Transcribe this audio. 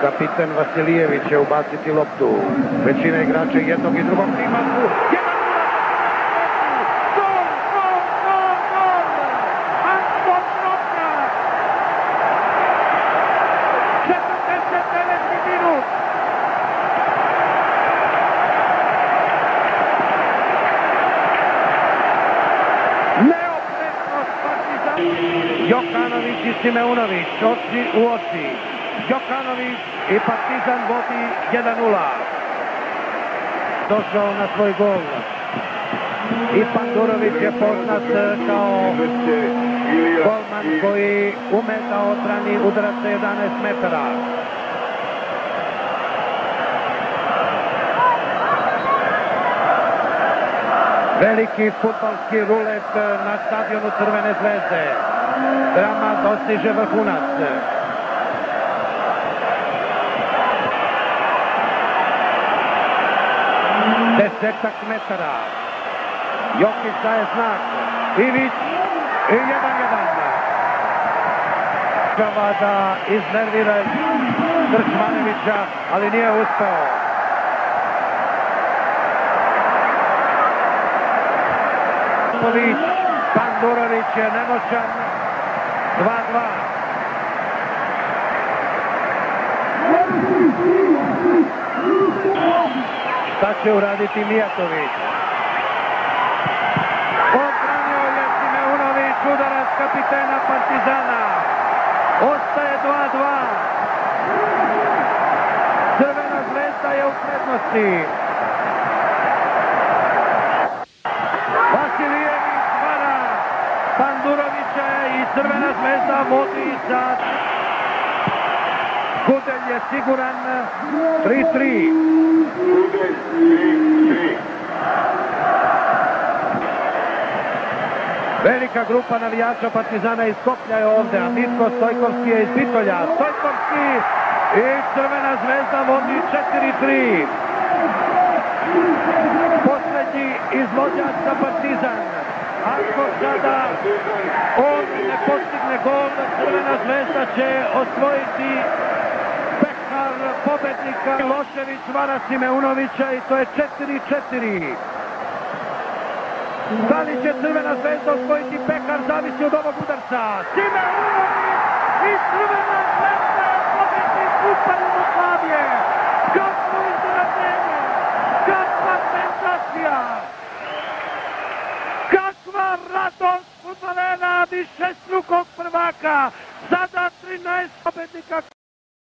Kapiten Vasilijević će ubaciti loptu. Većina igrača jednog i drugog tima su 1-0. Anton Drobnjak. 49. minut. Neopretnost Partizana. Jokanović i Simeunović, oči u oči. Jokanović i Partizan vodi 1-0. Došao na svoj gol. I Pandurović je poznat kao golman koji ume da odbrani udarac sa 11 metara. Veliki fudbalski rulet na stadionu Crvene zvezde. Drama dostiže vrhunac. Desetak metara. Jokić daje znak. Ivić i 1-1. Treba da iznervira Krčmanevića, ali nije uspeo. Pandurović je nemoćan. 2-2. Šta će uraditi Mijatović? Odbranio je Simeunović, udarac kapitena Partizana. Ostaje 2-2. Crvena zvezda je u prednosti. Vasilijević vara Pandurovića i Crvena zvezda vodi za... Gudelj je siguran. 3-3. Velika grupa navijača Partizana iz Skoplja je ovde, a Mitko Stojkovski je iz Bitolja. Stojkovski i Crvena zvezda vodi 4-3. Poslednji izvođač za Partizan. Ako sada on ne postigne gol, Crvena zvezda će osvojiti pehar pobednika. Milošević vara Simeunovića i to je 4-4. Da li će Crvena zvezda osvojiti pehar, zavisi od ovog udarca. Simeunović i Crvena zvezda je pobednik Kupa Jugoslavije. Kakvo iznenađenje, kakva senzacija, kakva radost fudbalera višestrukog prvaka. Sada 13 pobednika.